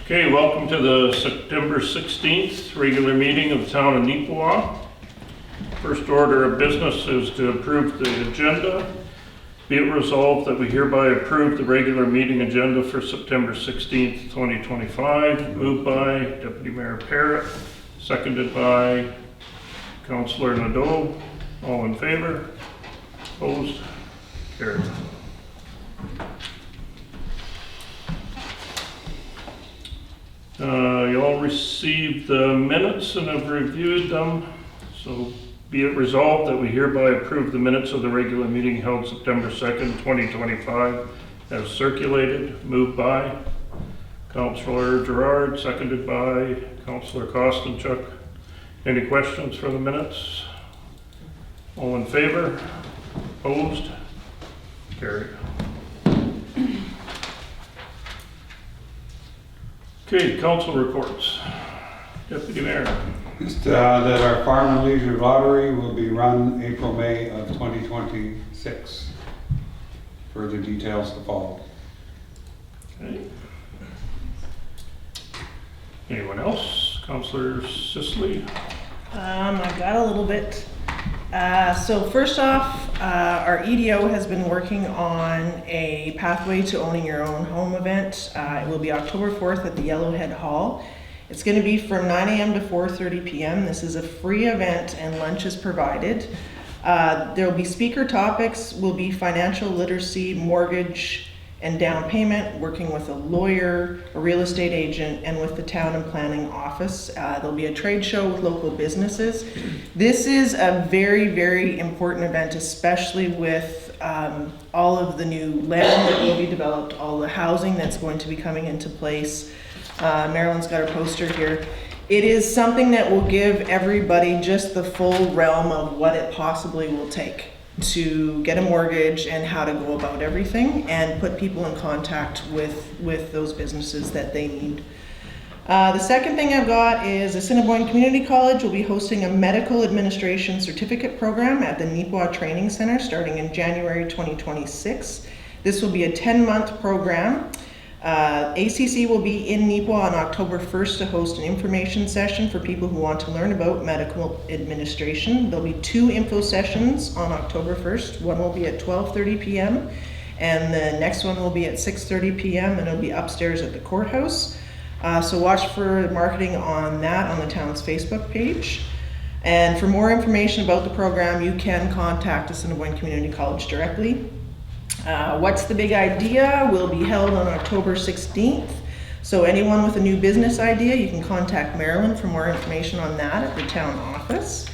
Okay, welcome to the September 16th regular meeting of the town of Neepawa. First order of business is to approve the agenda. Be it resolved that we hereby approve the regular meeting agenda for September 16th, 2025. Moved by Deputy Mayor Parrott, seconded by Councillor Nadeau. All in favor? Opposed? Carried. You all received the minutes and have reviewed them. So be it resolved that we hereby approve the minutes of the regular meeting held September 2nd, 2025 as circulated. Moved by Councillor Gerard, seconded by Councillor Kostenchuk. Any questions for the minutes? All in favor? Opposed? Carried. Okay, council reports. Deputy Mayor. Just that our Farm and Leisure Lottery will be run April, May of 2026. Further details to follow. Okay. Anyone else? Councillor Sisley? I've got a little bit. So first off, our EDO has been working on a Pathway to Owning Your Own Home event. It will be October 4th at the Yellowhead Hall. It's going to be from 9 a.m. to 4:30 p.m. This is a free event and lunch is provided. There will be speaker topics, will be financial literacy, mortgage and down payment, working with a lawyer, a real estate agent, and with the town and planning office. There'll be a trade show with local businesses. This is a very, very important event, especially with all of the new land that will be developed, all the housing that's going to be coming into place. Marilyn's got her poster here. It is something that will give everybody just the full realm of what it possibly will take to get a mortgage and how to go about everything and put people in contact with those businesses that they need. The second thing I've got is Assiniboine Community College will be hosting a medical administration certificate program at the Neepawa Training Center starting in January 2026. This will be a 10-month program. ACC will be in Neepawa on October 1st to host an information session for people who want to learn about medical administration. There'll be 2 info sessions on October 1st. One will be at 12:30 p.m. and the next one will be at 6:30 p.m. and it'll be upstairs at the courthouse. So watch for marketing on that on the town's Facebook page. And for more information about the program, you can contact Assiniboine Community College directly. What's the Big Idea will be held on October 16th. So anyone with a new business idea, you can contact Marilyn for more information on that at the town office.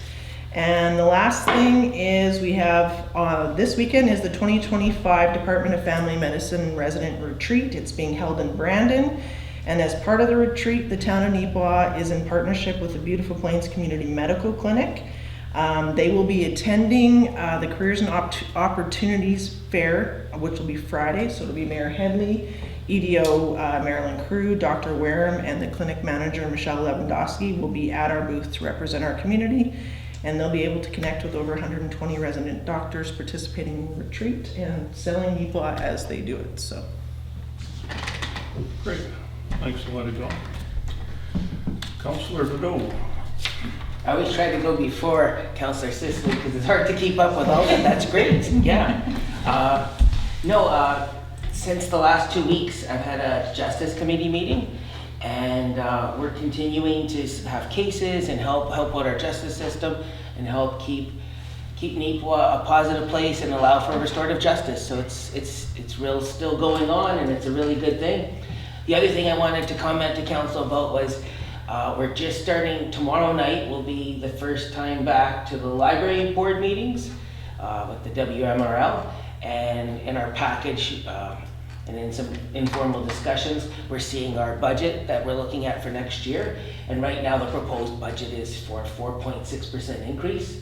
And the last thing is we have, this weekend is the 2025 Department of Family Medicine Resident Retreat. It's being held in Brandon. And as part of the retreat, the town of Neepawa is in partnership with the Beautiful Plains Community Medical Clinic. They will be attending the Careers and Opportunities Fair, which will be Friday. So it'll be Mayor Headley, EDO Marilyn Crew, Dr. Wareham, and the clinic manager, Michelle Lewandowski, will be at our booth to represent our community. And they'll be able to connect with over 120 resident doctors participating in the retreat and selling Neepawa as they do it. So. Great. Thanks a lot, John. Councillor Nadeau. I always try to go before Councillor Sisley because it's hard to keep up with all that. That's great. Yeah. Since the last 2 weeks, I've had a Justice Committee meeting, and we're continuing to have cases and help out our justice system and help keep Neepawa a positive place and allow for restorative justice. So it's real still going on, and it's a really good thing. The other thing I wanted to comment to Council about was we're just starting, tomorrow night will be the first time back to the library board meetings with the WMRL, and in our package and in some informal discussions, we're seeing our budget that we're looking at for next year. And right now the proposed budget is for a 4.6% increase,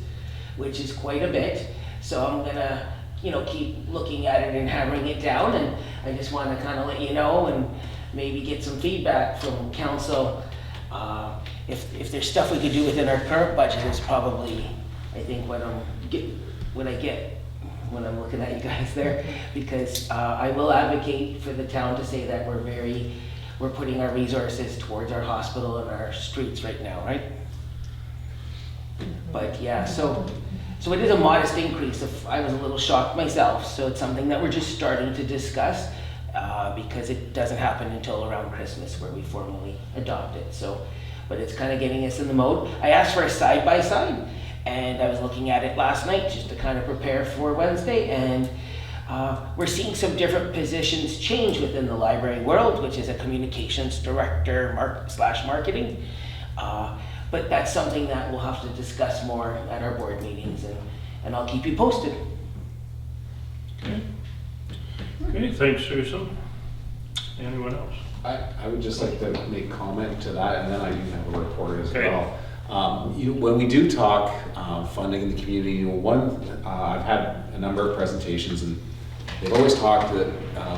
which is quite a bit. So I'm gonna keep looking at it and hammering it down, and I just want to kind of let you know and maybe get some feedback from council. If there's stuff we could do within our current budget is probably, I think, what I get when I'm looking at you guys there, because I will advocate for the town to say that we're very we're putting our resources towards our hospital and our streets right now, right? But yeah, so it is a modest increase. I was a little shocked myself, so it's something that we're just starting to discuss because it doesn't happen until around Christmas where we formally adopt it. So, but it's kind of getting us in the mode. I asked for a side-by-side, and I was looking at it last night just to kind of prepare for Wednesday, and we're seeing some different positions change within the library world, which is a communications director /marketing. But that's something that we'll have to discuss more at our board meetings, and I'll keep you posted. Okay, thanks, Jason. Anyone else? I would just like to make comment to that, and then I do have a report as Okay. well. When we do talk funding in the community, I've had a number of presentations, and they've always talked that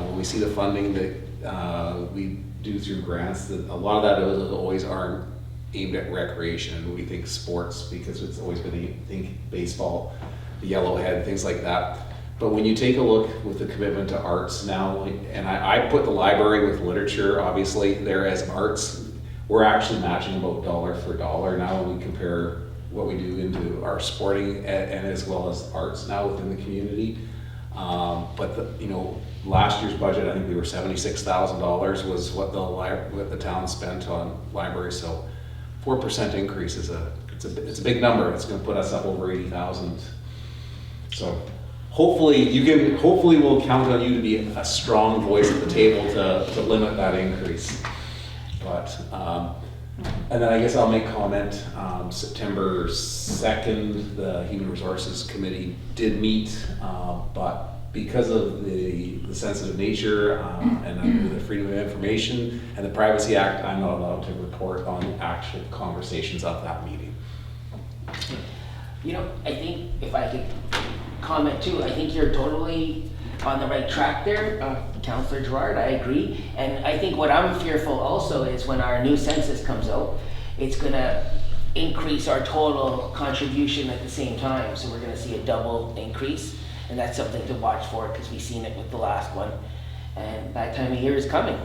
when we see the funding that we do through grants, that a lot of that is always aren't aimed at recreation, and we think sports because it's always been baseball, the yellowhead, things like that. But when you take a look with the commitment to arts now, and I put the library with literature obviously there as arts, we're actually matching about dollar for dollar now when we compare what we do into our sporting and as well as arts now within the community. But last year's budget, I think we were $76,000 was what the town spent on library. So 4% increase is it's a big number. It's going to put us up over 80,000. So hopefully we'll count on you to be a strong voice at the table to limit that increase. But and then I guess I'll make comment. September 2nd, the Human Resources Committee did meet, but because of the sensitive nature and under the Freedom of Information and the Privacy Act, I'm not allowed to report on actual conversations of that meeting. I think if I could comment too, I think you're totally on the right track there, Councillor Gerard, I agree. And I think what I'm fearful also is when our new census comes out, it's gonna increase our total contribution at the same time. So we're gonna see a double increase, and that's something to watch for because we've seen it with the last one. And that time of year is coming.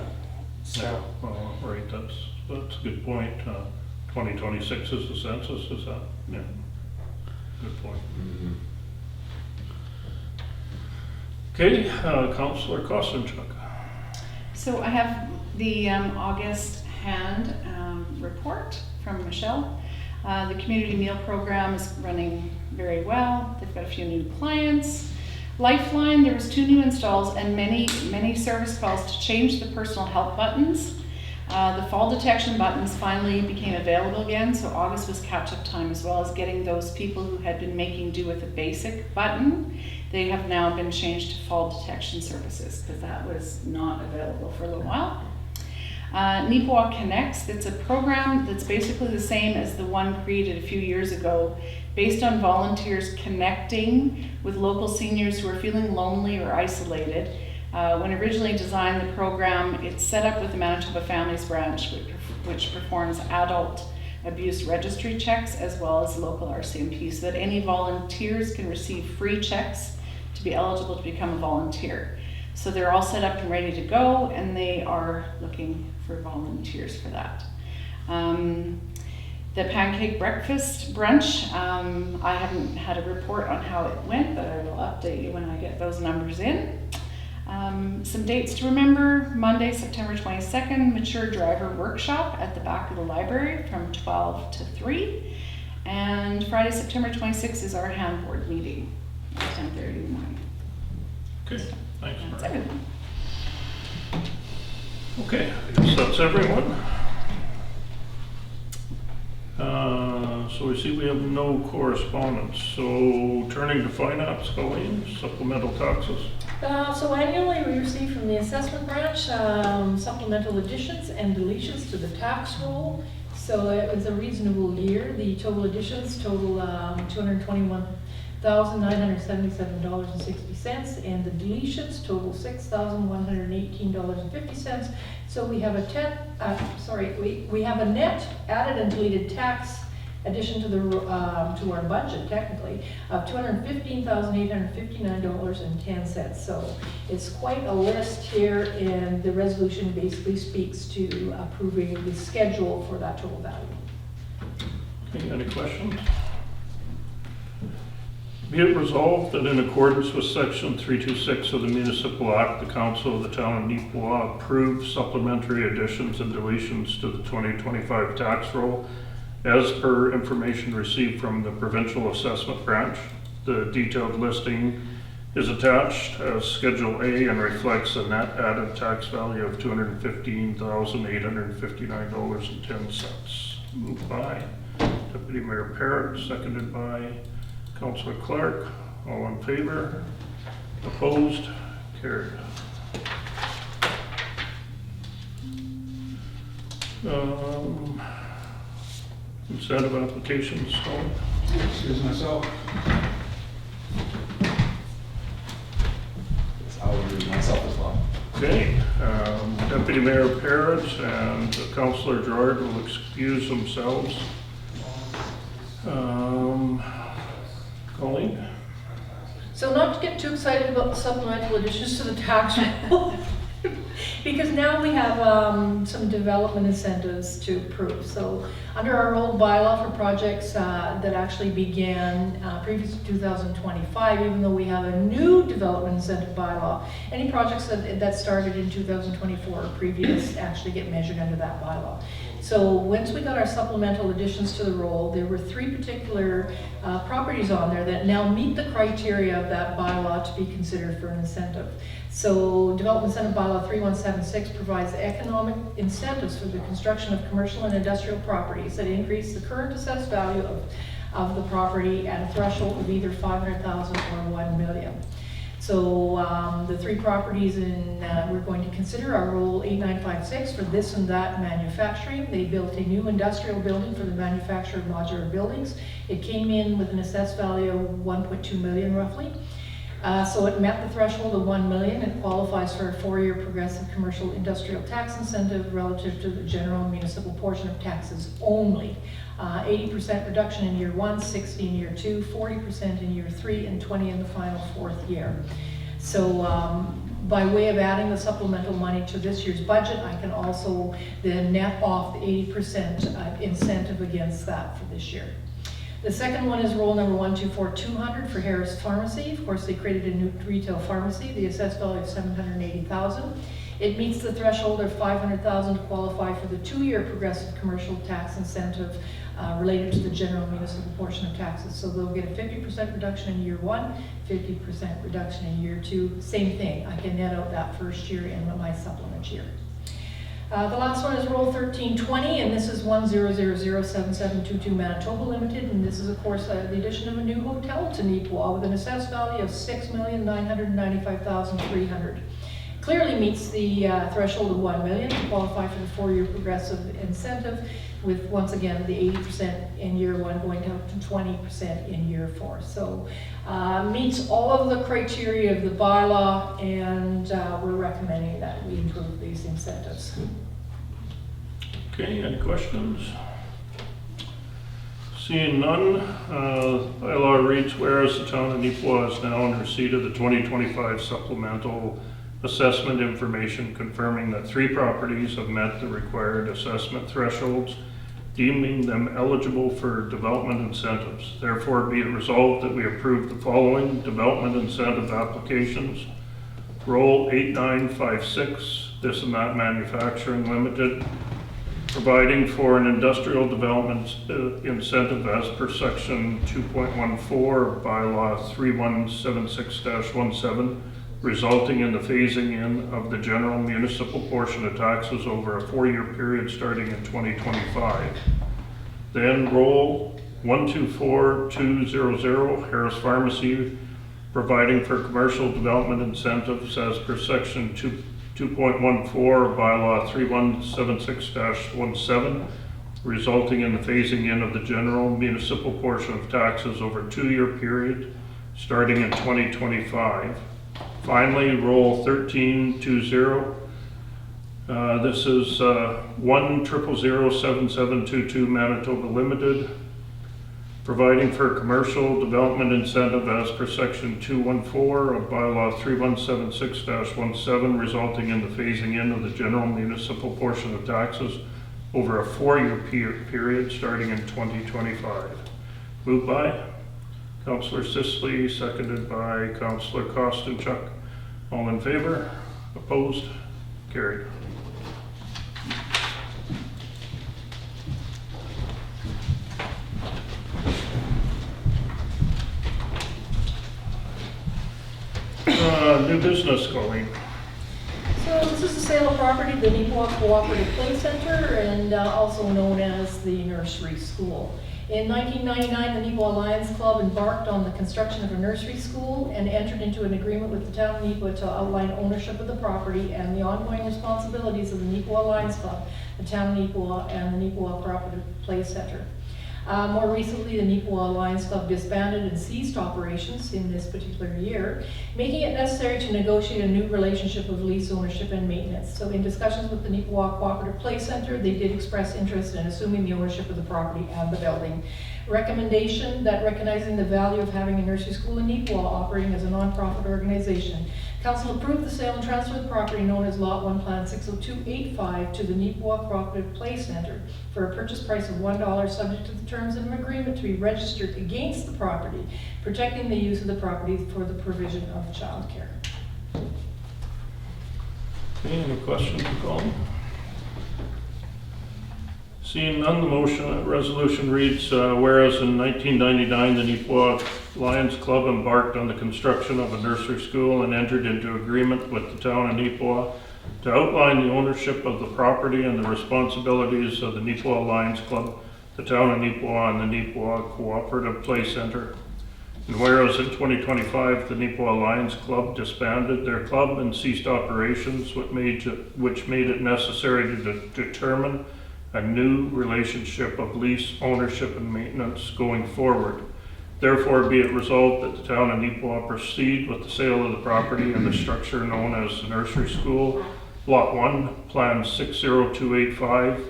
So. Yeah, well, right, that's a good point. 2026 is the census, is that? Yeah, good point. Mm-hmm. Okay, Councillor Kostenchuk. So I have the August hand report from Michelle. The community meal program is running very well. They've got a few new clients. Lifeline, there was 2 new installs and many service calls to change the personal help buttons. The fall detection buttons finally became available again, so August was catch-up time, as well as getting those people who had been making do with a basic button. They have now been changed to fall detection services because that was not available for a little while. Neepawa Connects, that's a program that's basically the same as the one created a few years ago, based on volunteers connecting with local seniors who are feeling lonely or isolated. When originally designed the program, it's set up with the Manitoba Families Branch, which performs adult abuse registry checks as well as local RCMP, so that any volunteers can receive free checks to be eligible to become a volunteer. So they're all set up and ready to go, and they are looking for volunteers for that. The pancake breakfast brunch, I haven't had a report on how it went, but I will update you when I get those numbers in. Some dates to remember: Monday, September 22nd, mature driver workshop at the back of the library from 12 to 3. And Friday, September 26th is our hand board meeting at 10:30 in the morning. Okay, thanks, That's Mary. it. Okay, I guess that's everyone. So we see we have no correspondence. So turning to finance, Colleen, supplemental taxes. So annually we receive from the assessment branch supplemental additions and deletions to the tax roll. So it was a reasonable year. The total additions total $221,977.60, and the deletions total $6,118.50. So we have we have a net added and deleted tax addition to to our budget technically of $215,859.10. So it's quite a list here, and the resolution basically speaks to approving the schedule for that total value. Okay, any questions? Be it resolved that in accordance with section 326 of the Municipal Act, the Council of the Town of Neepawa approves supplementary additions and deletions to the 2025 tax roll as per information received from the Provincial Assessment Branch. The detailed listing is attached as Schedule A and reflects a net added tax value of $215,859.10. Moved by Deputy Mayor Parrott, seconded by Councillor Clark. All in favor? Opposed? Carried. Incentive applications, Colin? Excuse myself. I'll read myself as well. Okay, Deputy Mayor Parrott and Councillor Gerard will excuse themselves. Colleen? So not to get too excited about the supplemental additions to the tax roll, because now we have some development incentives to approve. So under our old bylaw for projects that actually began previous to 2025, even though we have a new development incentive bylaw, any projects that started in 2024 or previous actually get measured under that bylaw. So once we got our supplemental additions to the roll, there were 3 particular properties on there that now meet the criteria of that bylaw to be considered for an incentive. So Development Incentive Bylaw 3176 provides economic incentives for the construction of commercial and industrial properties that increase the current assessed value of the property at a threshold of either $500,000 or $1 million. So the 3 properties we're going to consider are Rule 8956 for this and that manufacturing. They built a new industrial building for the manufacture of modular buildings. It came in with an assessed value of $1.2 million roughly. So it met the threshold of $1 million and qualifies for a 4-year progressive commercial industrial tax incentive relative to the general municipal portion of taxes only. 80% reduction in year 1, 60 in year 2, 40% in year 3, and 20 in the final 4th year. So by way of adding the supplemental money to this year's budget, I can also then net off the 80% incentive against that for this year. The second one is roll number 124200 for Harris Pharmacy. Of course, they created a new retail pharmacy. The assessed value of $780,000. It meets the threshold of $500,000 to qualify for the 2-year progressive commercial tax incentive related to the general municipal portion of taxes. So they'll get a 50% reduction in year 1, 50% reduction in year 2. Same thing, I can net out that first year in my supplement year. The last one is Roll 1320, and this is 10007722 Manitoba Limited, and this is of course the addition of a new hotel to Neepawa with an assessed value of $6,995,300. Clearly meets the threshold of $1 million to qualify for the 4-year progressive incentive, with once again the 80% in year 1 going up to 20% in year 4. So meets all of the criteria of the bylaw, and we're recommending that we improve these incentives. Okay, any questions? Seeing none, bylaw reads, whereas the town of Neepawa is now in receipt of the 2025 supplemental assessment information confirming that 3 properties have met the required assessment thresholds, deeming them eligible for development incentives. Therefore, be it resolved that we approve the following development incentive applications. Roll 8956, This and That Manufacturing Limited, providing for an industrial development incentive as per section 2.14 bylaw 3176-17, resulting in the phasing in of the general municipal portion of taxes over a 4-year period starting in 2025. Then roll 124200 Harris Pharmacy, providing for commercial development incentives as per section 2.14 bylaw 3176-17, resulting in the phasing in of the general municipal portion of taxes over a 2-year period starting in 2025. Finally, roll 1320. This is 10007722 Manitoba Limited, providing for commercial development incentive as per section 214 of bylaw 3176-17, resulting in the phasing in of the general municipal portion of taxes over a 4-year period starting in 2025. Moved by Councillor Sisley, seconded by Councillor Kostenchuk. All in favor? Opposed? Carried. New business, Colleen. So this is the sale of property, the Neepawa Cooperative Play Center, and also known as the nursery school. In 1999, the Neepawa Lions Club embarked on the construction of a nursery school and entered into an agreement with the town of Neepawa to outline ownership of the property and the ongoing responsibilities of the Neepawa Lions Club, the town of Neepawa, and the Neepawa Cooperative Play Center. More recently, the Neepawa Lions Club disbanded and ceased operations in this particular year, making it necessary to negotiate a new relationship of lease ownership and maintenance. So in discussions with the Neepawa Cooperative Play Center, they did express interest in assuming the ownership of the property and the building. Recommendation that recognizing the value of having a nursery school in Neepawa operating as a non-profit organization, Council approved the sale and transfer of the property known as Lot 1 Plan 60285 to the Neepawa Cooperative Play Center for a purchase price of $1 subject to the terms of an agreement to be registered against the property, protecting the use of the property for the provision of childcare. Okay, any questions for Colleen? Seeing none, the resolution reads, whereas in 1999, the Neepawa Lions Club embarked on the construction of a nursery school and entered into agreement with the town of Neepawa to outline the ownership of the property and the responsibilities of the Neepawa Lions Club, the town of Neepawa, and the Neepawa Cooperative Play Center. And whereas in 2025, the Neepawa Lions Club disbanded their club and ceased operations, which made it necessary to determine a new relationship of lease, ownership, and maintenance going forward. Therefore, be it resolved that the town of Neepawa proceed with the sale of the property and the structure known as the nursery school, Lot 1, Plan 60285,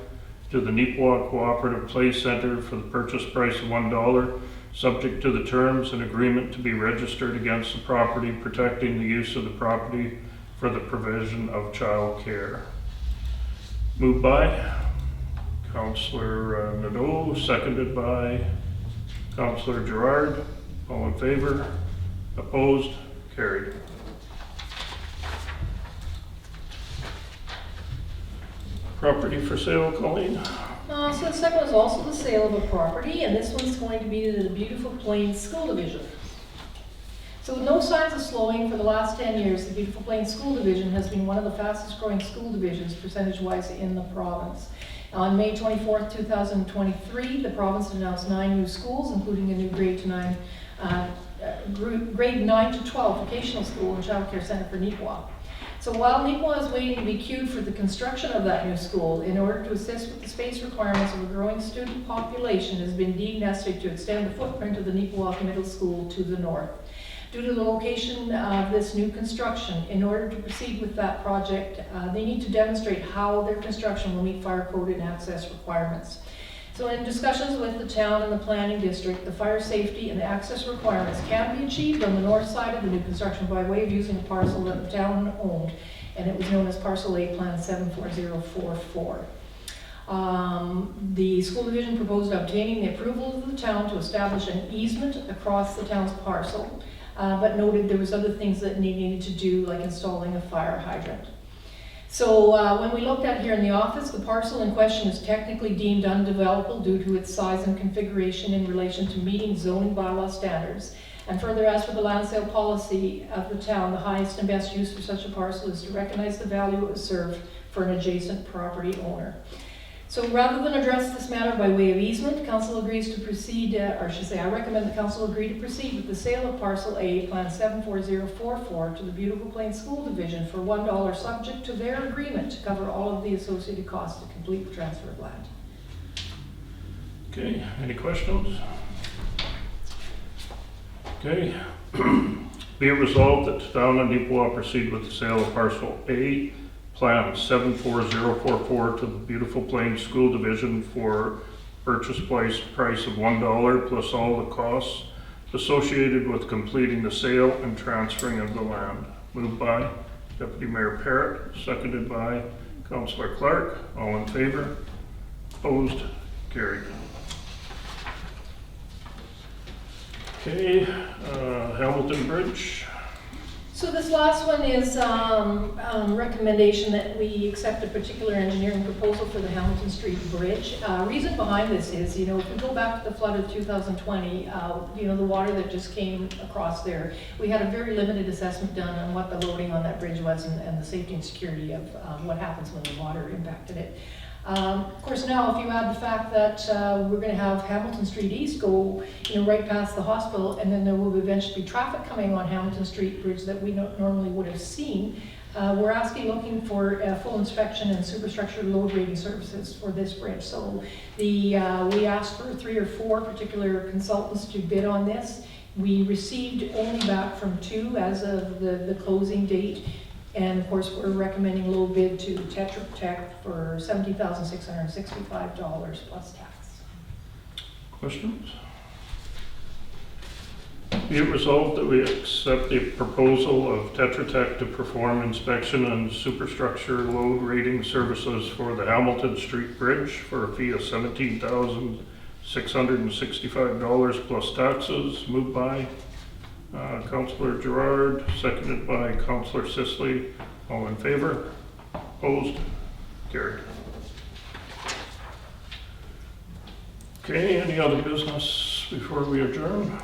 to the Neepawa Cooperative Play Center for the purchase price of $1, subject to the terms and agreement to be registered against the property, protecting the use of the property for the provision of child care. Moved by Councillor Nadeau, seconded by Councillor Gerard. All in favor? Opposed? Carried. Property for sale, Colleen? So the second one is also the sale of a property, and this one's going to be the Beautiful Plains School Division. So with no signs of slowing for the last 10 years, the Beautiful Plains School Division has been one of the fastest growing school divisions percentage-wise in the province. On May 24th, 2023, the province announced 9 new schools, including a new grade 9 to 12 vocational school and childcare center for Neepawa. So while Neepawa is waiting to be queued for the construction of that new school, in order to assist with the space requirements of a growing student population, it has been deemed necessary to extend the footprint of the Neepawa Middle School to the north. Due to the location of this new construction, in order to proceed with that project, they need to demonstrate how their construction will meet fire code and access requirements. So in discussions with the town and the planning district, the fire safety and the access requirements can be achieved on the north side of the new construction by way of using a parcel that the town owned, and it was known as Parcel A Plan 74044. The school division proposed obtaining the approval of the town to establish an easement across the town's parcel, but noted there was other things that needed to do, like installing a fire hydrant. So when we looked at here in the office, the parcel in question is technically deemed undevelopable due to its size and configuration in relation to meeting zoning bylaw standards. And further, as for the land sale policy of the town, the highest and best use for such a parcel is to recognize the value it would serve for an adjacent property owner. So rather than address this matter by way of easement, council agrees to proceed, or should say I recommend the council agree to proceed with the sale of Parcel A, Plan 74044, to the Beautiful Plains School Division for $1, subject to their agreement to cover all of the associated costs to complete the transfer of land. Okay, any questions? Okay. Be it resolved that the town of Neepawa proceed with the sale of Parcel A, Plan 74044, to the Beautiful Plains School Division for purchase price of $1 plus all the costs associated with completing the sale and transferring of the land. Moved by Deputy Mayor Parrott, seconded by Councillor Clark. All in favor? Opposed? Carried. Okay, Hamilton Bridge. So this last one is recommendation that we accept a particular engineering proposal for the Hamilton Street Bridge. Reason behind this is, if we go back to the flood of 2020, the water that just came across there, we had a very limited assessment done on what the loading on that bridge was and the safety and security of what happens when the water impacted it. Of course, now if you add the fact that we're going to have Hamilton Street East go, right past the hospital, and then there will eventually be traffic coming on Hamilton Street Bridge that we normally would have seen, we're looking for full inspection and superstructure load rating services for this bridge. So we asked for 3 or 4 particular consultants to bid on this. We received only back from 2 as of the closing date. And of course, we're recommending low bid to Tetra Tech for $70,665 plus tax. Questions? Be it resolved that we accept the proposal of Tetra Tech to perform inspection and superstructure load rating services for the Hamilton Street Bridge for a fee of $17,665 plus taxes. Moved by Councillor Gerard, seconded by Councillor Sisley. All in favor? Opposed? Carried. Okay, any other business before we adjourn?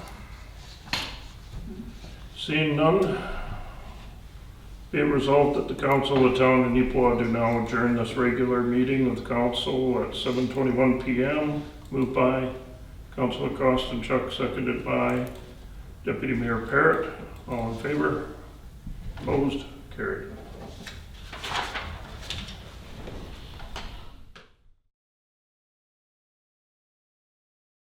Seeing none, be it resolved that the Council of the Town of Neepawa do now adjourn this regular meeting of the Council at 7:21 p.m. Moved by Councillor Kostenchuk, seconded by Deputy Mayor Parrott. All in favor? Opposed? Carried.